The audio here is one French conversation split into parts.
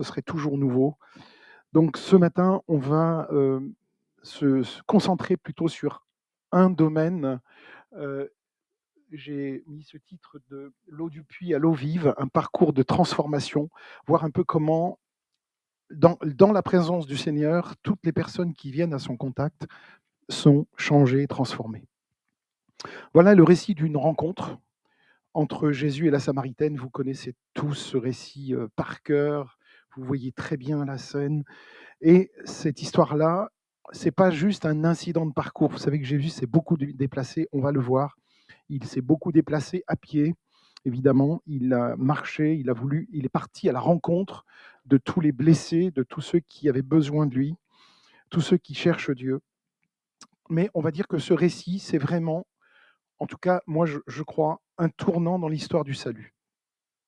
ce serait toujours nouveau. Donc ce matin, on va se concentrer plutôt sur un domaine. Heu, j'ai mis ce titre de «L'eau du puits à l'eau vive, un parcours de transformation», voir un peu comment dans la présence du Seigneur, toutes les personnes qui viennent à son contact sont changées, transformées. Voilà le récit d'une rencontre entre Jésus et la Samaritaine. Vous connaissez tous ce récit, par cœur, vous voyez très bien la scène. Et cette histoire-là, c'est pas juste un incident de parcours. Vous savez que Jésus s'est beaucoup déplacé, on va le voir. Il s'est beaucoup déplacé à pied, évidemment. Il a marché, il est parti à la rencontre de tous les blessés, de tous ceux qui avaient besoin de lui, tous ceux qui cherchent Dieu. Mais on va dire que ce récit, c'est vraiment, en tout cas, moi je crois, un tournant dans l'histoire du salut.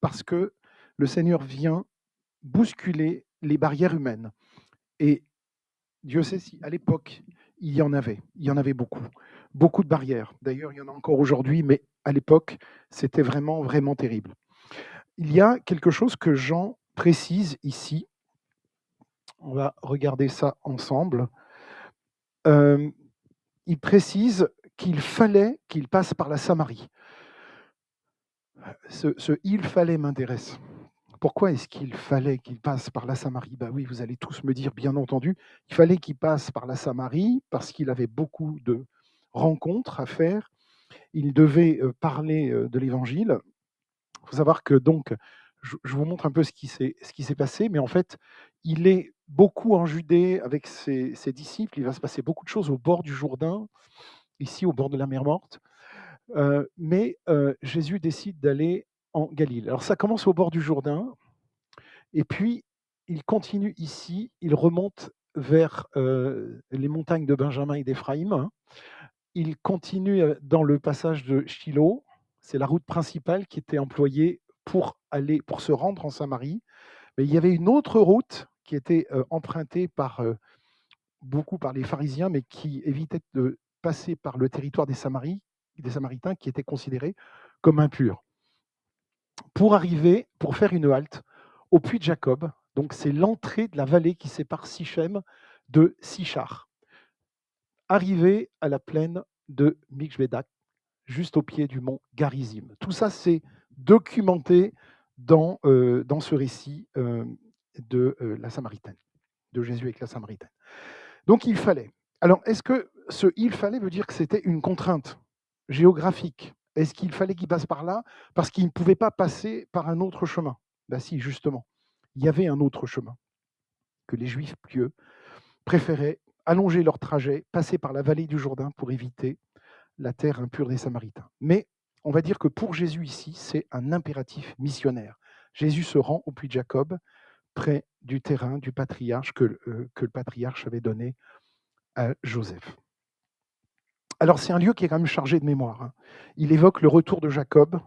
Parce que le Seigneur vient bousculer les barrières humaines. Et Dieu sait si à l'époque, il y en avait beaucoup, beaucoup de barrières. D'ailleurs, il y en a encore aujourd'hui, mais à l'époque, c'était vraiment, vraiment terrible. Il y a quelque chose que Jean précise ici, on va regarder ça ensemble. Hem, il précise qu'il fallait qu'il passe par la Samarie. Ce «il fallait» m'intéresse. Pourquoi est-ce qu'il fallait qu'il passe par la Samarie? Bah oui, vous allez tous me dire, bien entendu, il fallait qu'il passe par la Samarie parce qu'il avait beaucoup de rencontres à faire. Il devait, parler, de l'Évangile. Il faut savoir que donc, je vous montre un peu ce qui s'est passé, mais en fait, il est beaucoup en Judée avec ses disciples. Il va se passer beaucoup de choses au bord du Jourdain, ici au bord de la mer Morte. Mais Jésus décide d'aller en Galilée. Alors ça commence au bord du Jourdain. Et puis, il continue ici, il remonte vers, les montagnes de Benjamin et d'Éphraïm, hein. Il continue, dans le passage de Shilo, c'est la route principale qui était employée pour se rendre en Samarie. Mais il y avait une autre route qui était, empruntée beaucoup par les pharisiens, mais qui évitait de passer par le territoire des Samaritains qui étaient considérés comme impurs. Pour faire une halte au puits de Jacob. Donc c'est l'entrée de la vallée qui sépare Sichem de Sichar. Arrivé à la plaine de Mikshvedak, juste au pied du mont Garizim. Tout ça, c'est documenté dans ce récit de la Samaritaine, de Jésus avec la Samaritaine. Donc il fallait. Alors, est-ce que ce il fallait veut dire que c'était une contrainte géographique? Est-ce qu'il fallait qu'il passe par là parce qu'il ne pouvait pas passer par un autre chemin? Ben si, justement. Il y avait un autre chemin que les Juifs pieux préféraient allonger leur trajet, passer par la vallée du Jourdain pour éviter la terre impure des Samaritains. Mais on va dire que pour Jésus ici, c'est un impératif missionnaire. Jésus se rend au puits de Jacob, près du terrain du patriarche que le patriarche avait donné à Joseph. Alors c'est un lieu qui est quand même chargé de mémoire, hein. Il évoque le retour de Jacob,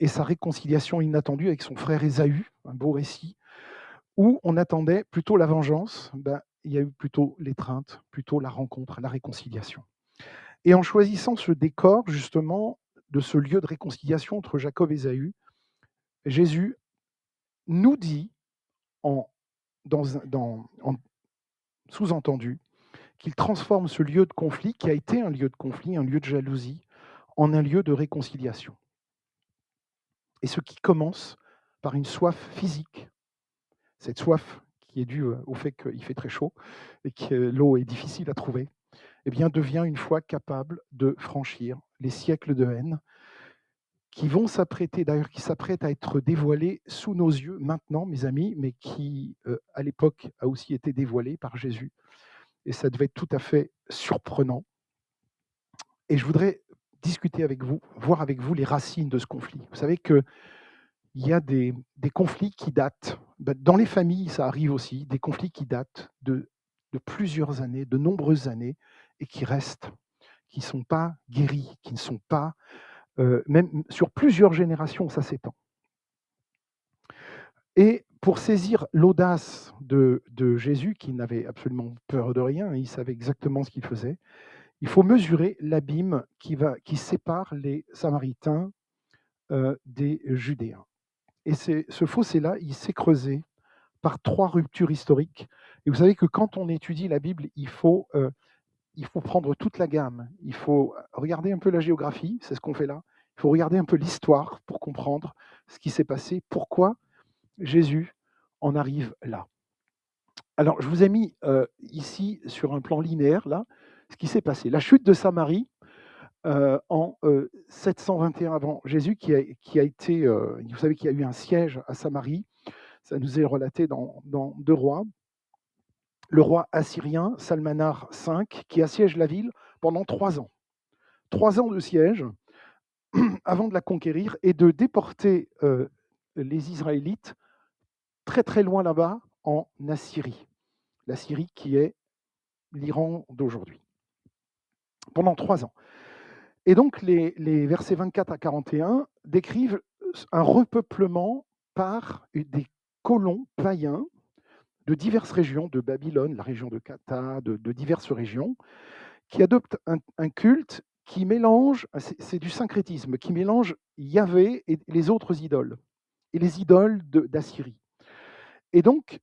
et sa réconciliation inattendue avec son frère Ésaü, un beau récit, où on attendait plutôt la vengeance, il y a eu plutôt l'étreinte, plutôt la rencontre, la réconciliation. Et en choisissant ce décor justement de ce lieu de réconciliation entre Jacob et Ésaü, Jésus nous dit en sous-entendu qu'il transforme ce lieu de conflit, qui a été un lieu de conflit, un lieu de jalousie, en un lieu de réconciliation. Et ce qui commence par une soif physique, cette soif qui est due au fait qu'il fait très chaud et que l'eau est difficile à trouver, eh bien, devient une fois capable de franchir les siècles de haine qui s'apprêtent à être dévoilés sous nos yeux maintenant, mes amis, mais qui, à l'époque, a aussi été dévoilé par Jésus. Et ça devait être tout à fait surprenant. Et je voudrais discuter avec vous, voir avec vous les racines de ce conflit. Vous savez qu'il y a des conflits qui datent, dans les familles, ça arrive aussi, des conflits qui datent de plusieurs années, de nombreuses années, et qui restent, qui ne sont pas guéris, qui ne sont pas, même sur plusieurs générations, ça s'étend. Et pour saisir l'audace de Jésus, qui n'avait absolument peur de rien, il savait exactement ce qu'il faisait, il faut mesurer l'abîme qui sépare les Samaritains des Judéens. Et ce fossé-là, il s'est creusé par 3 ruptures historiques. Et vous savez que quand on étudie la Bible, il faut prendre toute la gamme. Il faut regarder un peu la géographie, c'est ce qu'on fait là. Il faut regarder un peu l'histoire pour comprendre ce qui s'est passé, pourquoi Jésus en arrive là. Alors, je vous ai mis ici, sur un plan linéaire, là, ce qui s'est passé. La chute de Samarie en 721 avant Jésus, qui a été, vous savez qu'il y a eu un siège à Samarie, ça nous est relaté dans 2 Rois. Le roi assyrien, Salmanar V, qui assiège la ville pendant 3 ans. 3 ans de siège avant de la conquérir et de déporter les Israélites très très loin là-bas en Assyrie. La Syrie qui est l'Iran d'aujourd'hui. Pendant 3 ans. Et donc les versets 24 à 41 décrivent un repeuplement par des colons païens de diverses régions, de Babylone, la région de Kata, de diverses régions, qui adoptent un culte qui mélange, c'est du syncrétisme, qui mélange Yahvé et les autres idoles, et les idoles d'Assyrie. Et donc,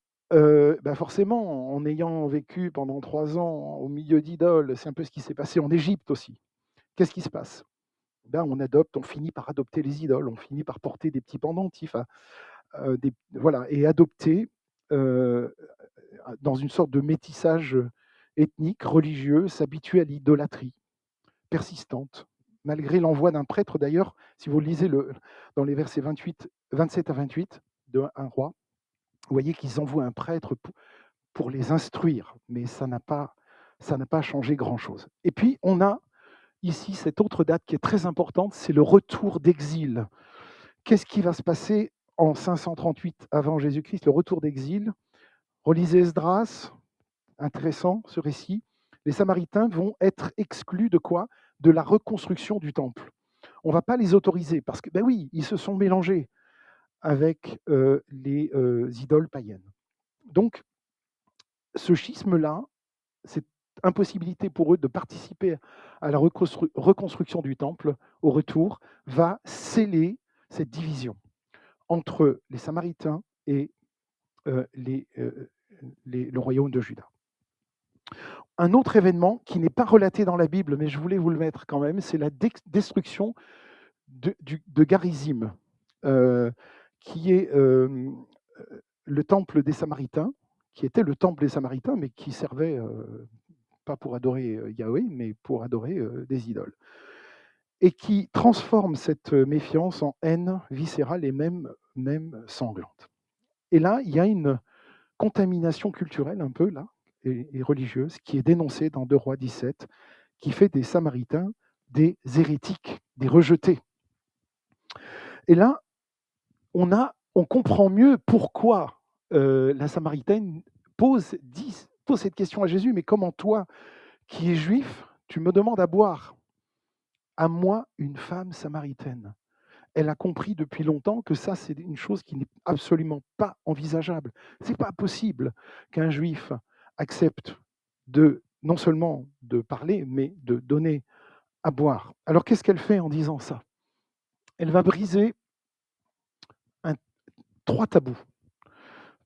forcément, en ayant vécu pendant 3 ans au milieu d'idoles, c'est un peu ce qui s'est passé en Égypte aussi. Qu'est-ce qui se passe? On finit par adopter les idoles, on finit par porter des petits pendentifs, voilà, et adopter dans une sorte de métissage ethnique, religieux, s'habituer à l'idolâtrie persistante, malgré l'envoi d'un prêtre. D'ailleurs, si vous lisez dans les versets 27 à 28 de 1 roi, vous voyez qu'ils envoient un prêtre pour les instruire, mais ça n'a pas changé grand-chose. Et puis, on a ici cette autre date qui est très importante, c'est le retour d'exil. Qu'est-ce qui va se passer en 538 avant Jésus-Christ? Le retour d'exil. Relisez Esdras, intéressant ce récit. Les Samaritains vont être exclus de quoi? De la reconstruction du temple. On ne va pas les autoriser parce que, ben oui, ils se sont mélangés avec les idoles païennes. Donc, ce schisme-là, cette impossibilité pour eux de participer à la reconstruction du temple au retour, va sceller cette division entre les Samaritains et le royaume de Juda. Un autre événement qui n'est pas relaté dans la Bible, mais je voulais vous le mettre quand même, c'est la destruction de Garizim, qui est le temple des Samaritains, qui était le temple des Samaritains, mais qui servait pas pour adorer Yahweh, mais pour adorer des idoles. Et qui transforme cette méfiance en haine viscérale et même sanglante. Et là, il y a une contamination culturelle un peu là, et religieuse, qui est dénoncée dans 2 Rois 17, qui fait des Samaritains des hérétiques, des rejetés. Et là, on comprend mieux pourquoi la Samaritaine pose cette question à Jésus, mais comment toi, qui es juif, tu me demandes à boire? À moi, une femme samaritaine. Elle a compris depuis longtemps que ça, c'est une chose qui n'est absolument pas envisageable. Ce n'est pas possible qu'un juif accepte non seulement de parler, mais de donner à boire. Alors qu'est-ce qu'elle fait en disant ça? Elle va briser 3 tabous.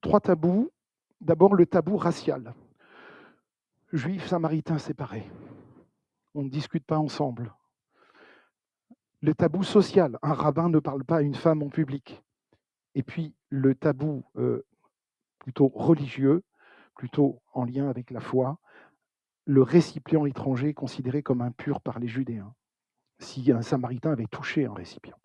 3 tabous. D'abord, le tabou racial. Juifs, samaritains séparés. On ne discute pas ensemble. Le tabou social. Un rabbin ne parle pas à une femme en public. Et puis, le tabou plutôt religieux, plutôt en lien avec la foi. Le récipient étranger est considéré comme impur par les Judéens, si un Samaritain avait touché un récipient.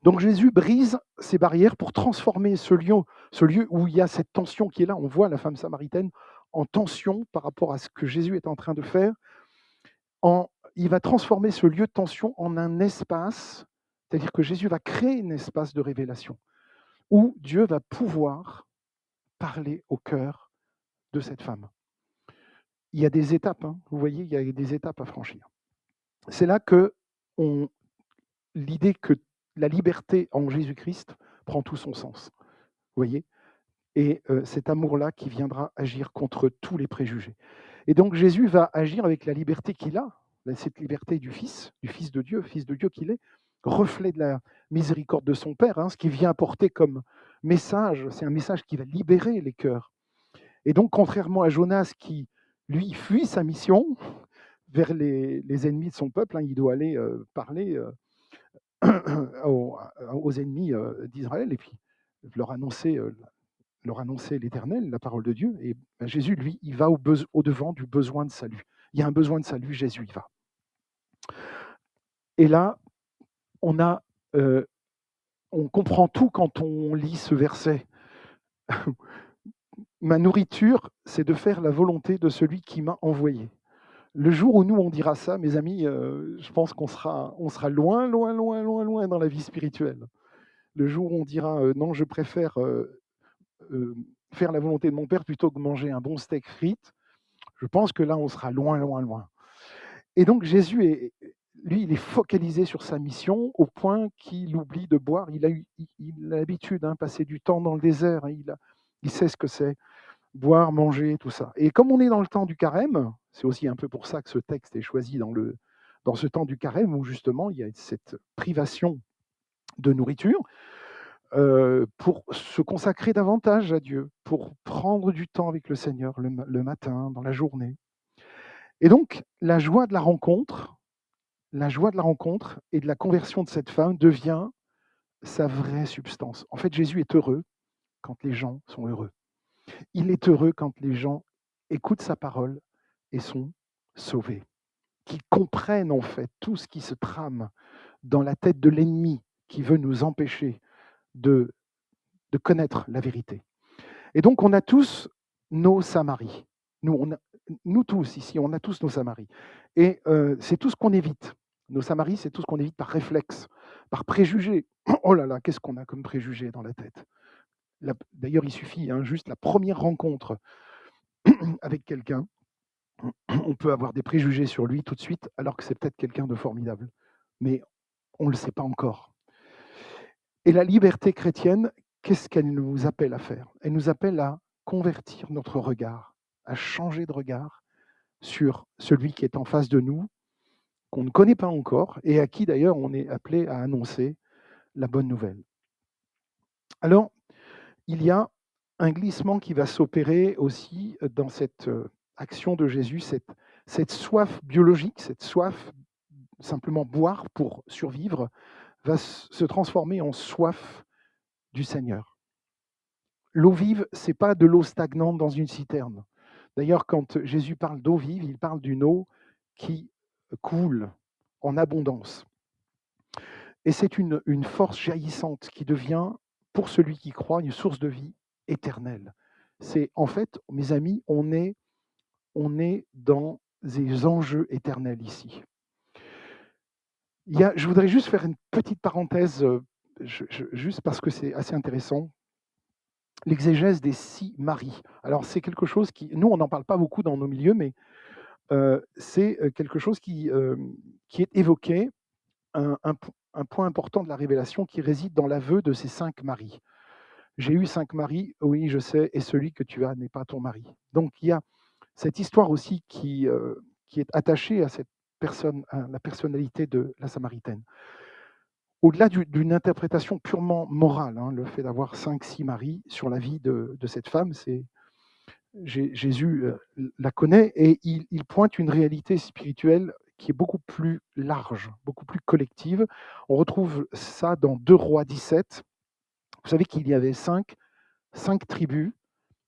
Donc Jésus brise ces barrières pour transformer ce lieu où il y a cette tension qui est là. On voit la femme samaritaine en tension par rapport à ce que Jésus est en train de faire. Il va transformer ce lieu de tension en un espace, c'est-à-dire que Jésus va créer un espace de révélation où Dieu va pouvoir parler au cœur de cette femme. Il y a des étapes, hein, vous voyez, il y a des étapes à franchir. C'est là que l'idée que la liberté en Jésus-Christ prend tout son sens. Vous voyez? Et cet amour-là qui viendra agir contre tous les préjugés. Et donc Jésus va agir avec la liberté qu'il a, cette liberté du Fils de Dieu qu'il est, reflet de la miséricorde de son Père, hein, ce qu'il vient apporter comme message, c'est un message qui va libérer les cœurs. Et donc, contrairement à Jonas qui, lui, fuit sa mission vers les ennemis de son peuple, hein, il doit aller parler aux ennemis d'Israël et puis leur annoncer, l'Éternel, la parole de Dieu. Et ben, Jésus, lui, il va au-devant du besoin de salut. Il y a un besoin de salut, Jésus y va. Et là, on a, on comprend tout quand on lit ce verset. Ma nourriture, c'est de faire la volonté de celui qui m'a envoyé. Le jour où nous, on dira ça, mes amis, je pense on sera loin, loin, loin, loin, loin dans la vie spirituelle. Le jour où on dira non, je préfère faire la volonté de mon Père plutôt que manger un bon steak frites, je pense que là, on sera loin, loin, loin. Et donc, Jésus, lui, il est focalisé sur sa mission au point qu'il oublie de boire. Il a l'habitude, hein, passer du temps dans le désert. Hein, il sait ce que c'est, boire, manger, tout ça. Et comme on est dans le temps du carême, c'est aussi un peu pour ça que ce texte est choisi dans ce temps du carême où justement il y a cette privation de nourriture, pour se consacrer davantage à Dieu, pour prendre du temps avec le Seigneur le matin, dans la journée. Et donc, la joie de la rencontre et de la conversion de cette femme devient sa vraie substance. En fait, Jésus est heureux quand les gens sont heureux. Il est heureux quand les gens écoutent sa parole et sont sauvés, qui comprennent en fait tout ce qui se trame dans la tête de l'ennemi qui veut nous empêcher de connaître la vérité. Et donc, on a tous nos Samaries. Nous tous ici, on a tous nos Samaries. Et c'est tout ce qu'on évite. Nos Samaries, c'est tout ce qu'on évite par réflexe, par préjugé. Oh là là, qu'est-ce qu'on a comme préjugé dans la tête. D'ailleurs, il suffit, hein, juste la première rencontre avec quelqu'un, on peut avoir des préjugés sur lui tout de suite, alors que c'est peut-être quelqu'un de formidable. Mais on ne le sait pas encore. Et la liberté chrétienne, qu'est-ce qu'elle nous appelle à faire? Elle nous appelle à convertir notre regard, à changer de regard sur celui qui est en face de nous, qu'on ne connaît pas encore, et à qui d'ailleurs on est appelé à annoncer la bonne nouvelle. Alors, il y a un glissement qui va s'opérer aussi dans cette action de Jésus, cette soif biologique, cette soif simplement boire pour survivre, va se transformer en soif du Seigneur. L'eau vive, ce n'est pas de l'eau stagnante dans une citerne. D'ailleurs, quand Jésus parle d'eau vive, il parle d'une eau qui coule en abondance. Et c'est une force jaillissante qui devient, pour celui qui croit, une source de vie éternelle. C'est en fait, mes amis, on est dans des enjeux éternels ici. Je voudrais juste faire une petite parenthèse, juste parce que c'est assez intéressant. L'exégèse des 6 maris. Alors c'est quelque chose qui, nous on n'en parle pas beaucoup dans nos milieux, mais c'est quelque chose qui est évoqué, un point important de la révélation qui réside dans l'aveu de ces 5 maris. J'ai eu 5 maris, oui je sais, et celui que tu as n'est pas ton mari. Donc il y a cette histoire aussi qui est attachée à cette personne, à la personnalité de la Samaritaine. Au-delà d'une interprétation purement morale, hein, le fait d'avoir 5-6 maris sur la vie de cette femme, Jésus la connaît et il pointe une réalité spirituelle qui est beaucoup plus large, beaucoup plus collective. On retrouve ça dans 2 Rois 17. Vous savez qu'il y avait 5 tribus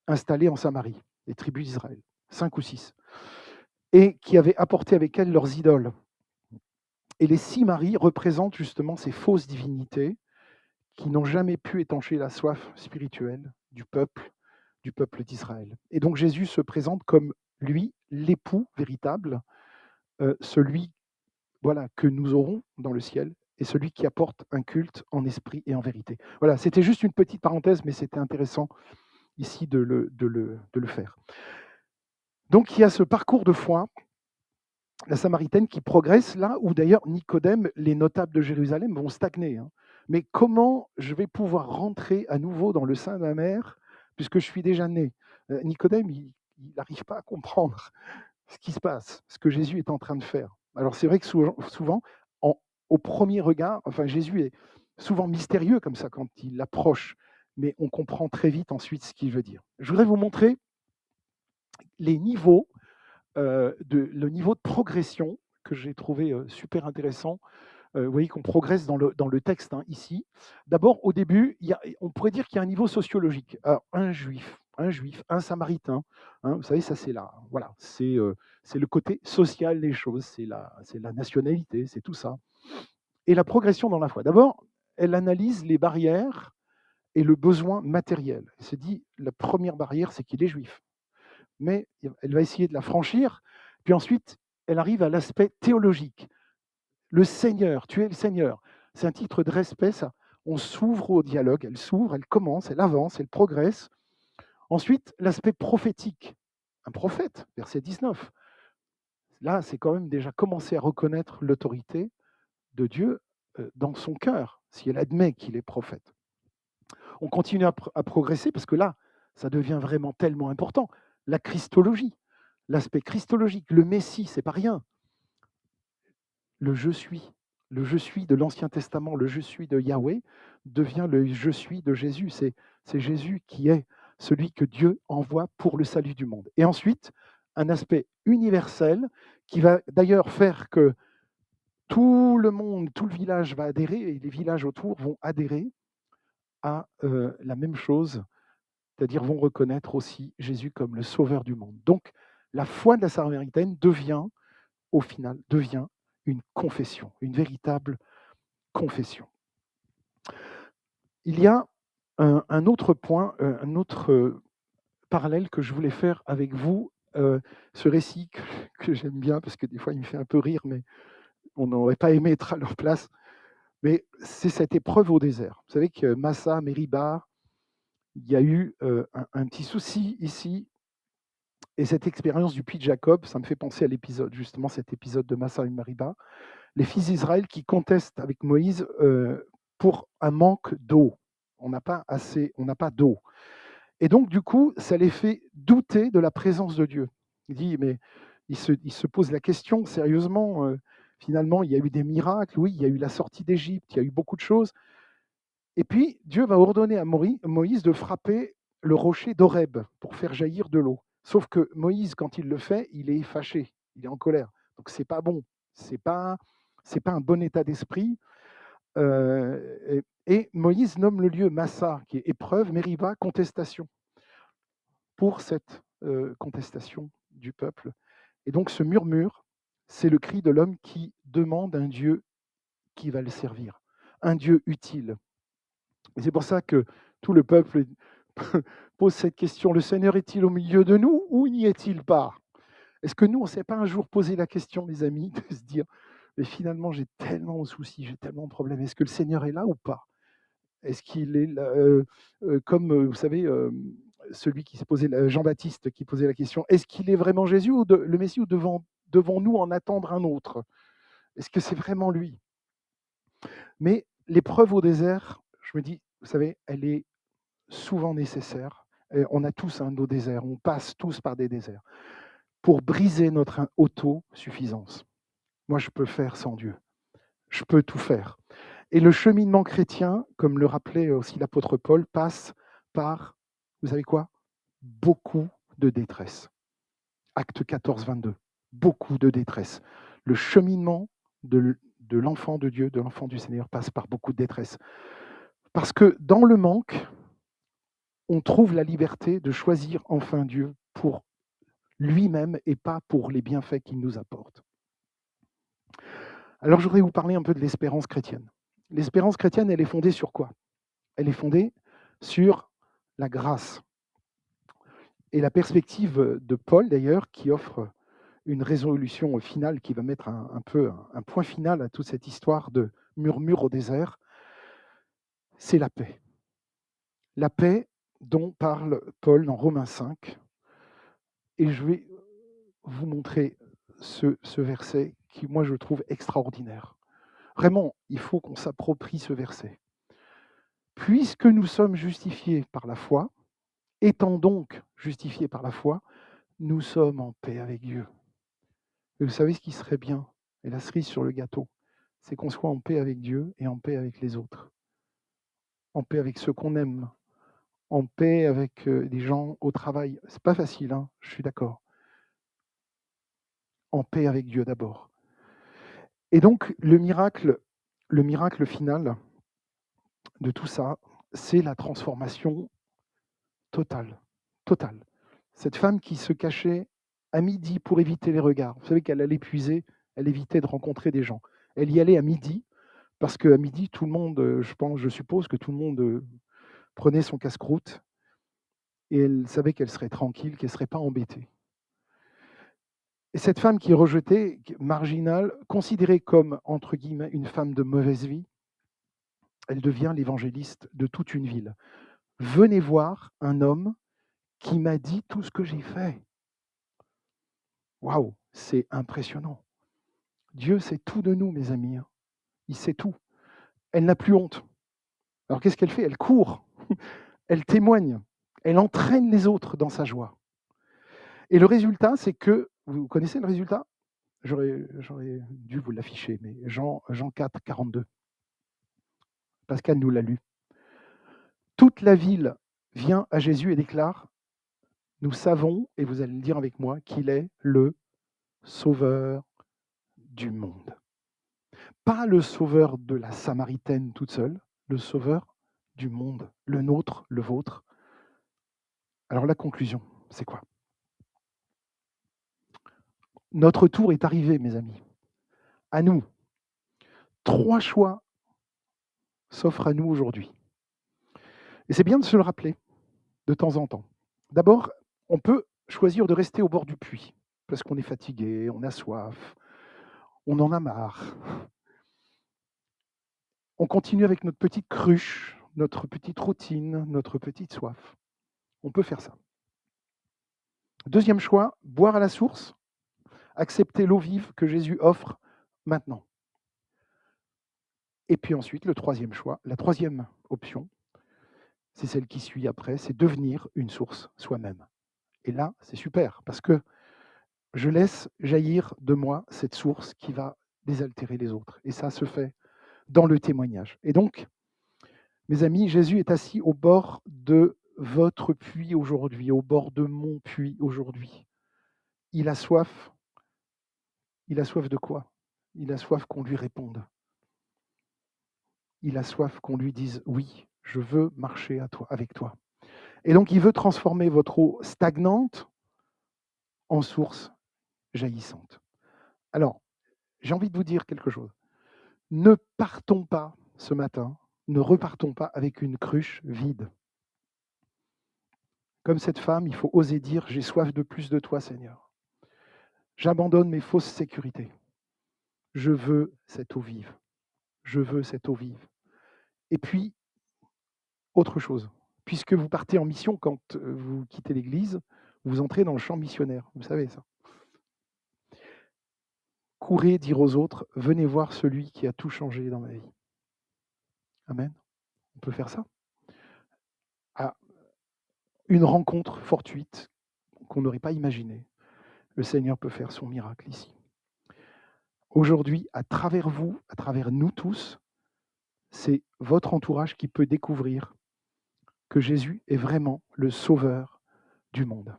installées en Samarie, les tribus d'Israël, 5 ou 6, et qui avaient apporté avec elles leurs idoles. Et les 6 maris représentent justement ces fausses divinités qui n'ont jamais pu étancher la soif spirituelle du peuple d'Israël. Et donc Jésus se présente comme lui, l'époux véritable, celui que nous aurons dans le ciel, et celui qui apporte un culte en esprit et en vérité. Voilà, c'était juste une petite parenthèse, mais c'était intéressant ici de le faire. Donc il y a ce parcours de foi, la Samaritaine qui progresse là où d'ailleurs Nicodème, les notables de Jérusalem vont stagner. Hein. Mais comment je vais pouvoir rentrer à nouveau dans le sein de ma mère puisque je suis déjà né? Nicodème, il n'arrive pas à comprendre ce qui se passe, ce que Jésus est en train de faire. Alors c'est vrai que souvent au premier regard, enfin Jésus est souvent mystérieux comme ça quand il approche, mais on comprend très vite ensuite ce qu'il veut dire. Je voudrais vous montrer les niveaux, le niveau de progression que j'ai trouvé super intéressant. Vous voyez qu'on progresse dans le texte hein, ici. D'abord, au début, on pourrait dire qu'il y a un niveau sociologique. Alors, un juif, un samaritain, hein, vous savez, ça c'est là. Voilà, c'est le côté social des choses, c'est la nationalité, c'est tout ça. Et la progression dans la foi. D'abord, elle analyse les barrières et le besoin matériel. Elle se dit, la première barrière, c'est qu'il est juif. Mais elle va essayer de la franchir. Puis ensuite, elle arrive à l'aspect théologique. Le Seigneur, tu es le Seigneur. C'est un titre de respect, ça. On s'ouvre au dialogue, elle s'ouvre, elle commence, elle avance, elle progresse. Ensuite, l'aspect prophétique. Un prophète, verset 19. Là, c'est quand même déjà commencer à reconnaître l'autorité de Dieu dans son cœur, si elle admet qu'il est prophète. On continue à progresser parce que là, ça devient vraiment tellement important. La christologie, l'aspect christologique, le Messie, c'est pas rien. Le je suis de l'Ancien Testament, le je suis de Yahweh, devient le je suis de Jésus. C'est Jésus qui est celui que Dieu envoie pour le salut du monde. Et ensuite, un aspect universel qui va d'ailleurs faire que tout le monde, tout le village va adhérer et les villages autour vont adhérer à la même chose, c'est-à-dire vont reconnaître aussi Jésus comme le sauveur du monde. Donc, la foi de la Samaritaine devient, au final, devient une confession, une véritable confession. Il y a un autre point, un autre parallèle que je voulais faire avec vous, ce récit que j'aime bien parce que des fois il me fait un peu rire, mais on n'aurait pas aimé être à leur place. Mais c'est cette épreuve au désert. Vous savez que Massa, Meriba, il y a eu un petit souci ici. Et cette expérience du puits de Jacob, ça me fait penser à l'épisode, justement cet épisode de Massa et Meriba. Les fils d'Israël qui contestent avec Moïse pour un manque d'eau. On n'a pas d'eau. Et donc, du coup, ça les fait douter de la présence de Dieu. Il se pose la question, sérieusement, finalement, il y a eu des miracles, oui, il y a eu la sortie d'Égypte, il y a eu beaucoup de choses. Et puis, Dieu va ordonner à Moïse de frapper le rocher d'Horeb pour faire jaillir de l'eau. Sauf que Moïse, quand il le fait, il est fâché, il est en colère. Donc, c'est pas bon. C'est pas un bon état d'esprit. Et Moïse nomme le lieu Massa, qui est épreuve, Meriba, contestation, pour cette contestation du peuple. Et donc ce murmure, c'est le cri de l'homme qui demande un Dieu qui va le servir, un Dieu utile. Et c'est pour ça que tout le peuple pose cette question, le Seigneur est-il au milieu de nous ou n'y est-il pas? Est-ce que nous, on ne s'est pas un jour posé la question, mes amis, de se dire, mais finalement j'ai tellement de soucis, j'ai tellement de problèmes, est-ce que le Seigneur est là ou pas? Est-ce qu'il est là, comme, vous savez, celui qui s'est posé Jean-Baptiste qui posait la question: «Est-ce qu'il est vraiment Jésus ou le Messie ou devons-nous en attendre un autre? Est-ce que c'est vraiment lui?» Mais l'épreuve au désert, je me dis, vous savez, elle est souvent nécessaire. On a tous nos déserts, on passe tous par des déserts, pour briser notre autosuffisance. Moi, je peux faire sans Dieu. Je peux tout faire. Et le cheminement chrétien, comme le rappelait aussi l'apôtre Paul, passe par, vous savez quoi? Beaucoup de détresse. Acte 14, 22. Beaucoup de détresse. Le cheminement de l'enfant de Dieu, de l'enfant du Seigneur, passe par beaucoup de détresse. Parce que dans le manque, on trouve la liberté de choisir enfin Dieu pour lui-même et pas pour les bienfaits qu'il nous apporte. Alors je voudrais vous parler un peu de l'espérance chrétienne. L'espérance chrétienne, elle est fondée sur quoi? Elle est fondée sur la grâce. Et la perspective de Paul, d'ailleurs, qui offre une résolution finale, qui va mettre un peu un point final à toute cette histoire de murmure au désert, c'est la paix. La paix dont parle Paul dans Romains 5. Et je vais vous montrer ce verset qui, moi, je trouve extraordinaire. Vraiment, il faut qu'on s'approprie ce verset. Puisque nous sommes justifiés par la foi, étant donc justifiés par la foi, nous sommes en paix avec Dieu. Et vous savez ce qui serait bien? Et la cerise sur le gâteau, c'est qu'on soit en paix avec Dieu et en paix avec les autres, en paix avec ceux qu'on aime, en paix avec les gens au travail. C'est pas facile, hein, je suis d'accord. En paix avec Dieu d'abord. Et donc le miracle final de tout ça, c'est la transformation totale, totale. Cette femme qui se cachait à midi pour éviter les regards. Vous savez qu'elle allait puiser, elle évitait de rencontrer des gens. Elle y allait à midi parce qu'à midi, tout le monde, je suppose que tout le monde prenait son casse-croûte et elle savait qu'elle serait tranquille, qu'elle ne serait pas embêtée. Et cette femme qui est rejetée, marginale, considérée comme, entre guillemets, une femme de mauvaise vie, elle devient l'évangéliste de toute une ville. Venez voir un homme qui m'a dit tout ce que j'ai fait. Waouh, c'est impressionnant. Dieu sait tout de nous, mes amis. Il sait tout. Elle n'a plus honte. Alors qu'est-ce qu'elle fait? Elle court, elle témoigne, elle entraîne les autres dans sa joie. Et le résultat, c'est que, vous connaissez le résultat? J'aurais dû vous l'afficher, mais Jean 4, 42. Pascal nous l'a lu. Toute la ville vient à Jésus et déclare, nous savons, et vous allez le dire avec moi, qu'il est le sauveur du monde. Pas le sauveur de la Samaritaine toute seule, le sauveur du monde, le nôtre, le vôtre. Alors la conclusion, c'est quoi? Notre tour est arrivé, mes amis. À nous. 3 choix s'offrent à nous aujourd'hui. Et c'est bien de se le rappeler de temps en temps. D'abord, on peut choisir de rester au bord du puits parce qu'on est fatigué, on a soif, on en a marre. On continue avec notre petite cruche, notre petite routine, notre petite soif. On peut faire ça. Deuxième choix, boire à la source, accepter l'eau vive que Jésus offre maintenant. Et puis ensuite, le troisième choix, la troisième option, c'est celle qui suit après, c'est devenir une source soi-même. Et là, c'est super, parce que je laisse jaillir de moi cette source qui va désaltérer les autres. Et ça se fait dans le témoignage. Et donc, mes amis, Jésus est assis au bord de votre puits aujourd'hui, au bord de mon puits aujourd'hui. Il a soif. Il a soif de quoi? Il a soif qu'on lui réponde. Il a soif qu'on lui dise oui, je veux marcher avec toi. Et donc, il veut transformer votre eau stagnante en source jaillissante. Alors, j'ai envie de vous dire quelque chose. Ne partons pas ce matin, ne repartons pas avec une cruche vide. Comme cette femme, il faut oser dire, j'ai soif de plus de toi, Seigneur. J'abandonne mes fausses sécurités. Je veux cette eau vive. Je veux cette eau vive. Et puis, autre chose, puisque vous partez en mission quand vous quittez l'Église, vous entrez dans le champ missionnaire. Vous savez ça. Courez dire aux autres, venez voir celui qui a tout changé dans ma vie. Amen. On peut faire ça. À une rencontre fortuite qu'on n'aurait pas imaginée, le Seigneur peut faire son miracle ici. Aujourd'hui, à travers vous, à travers nous tous, c'est votre entourage qui peut découvrir que Jésus est vraiment le sauveur du monde.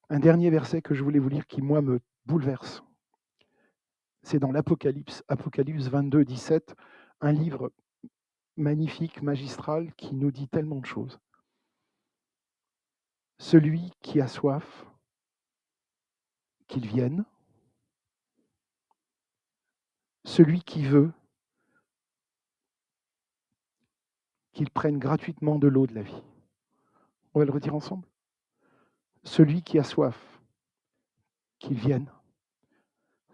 Un dernier verset que je voulais vous lire qui, moi, me bouleverse. C'est dans l'Apocalypse, Apocalypse 22, 17, un livre magnifique, magistral, qui nous dit tellement de choses. Celui qui a soif, qu'il vienne. Celui qui veut, qu'il prenne gratuitement de l'eau de la vie. On va le redire ensemble. Celui qui a soif, qu'il vienne.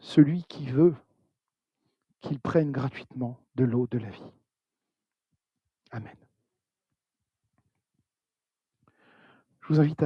Celui qui veut, qu'il prenne gratuitement de l'eau de la vie. Amen. Je vous invite à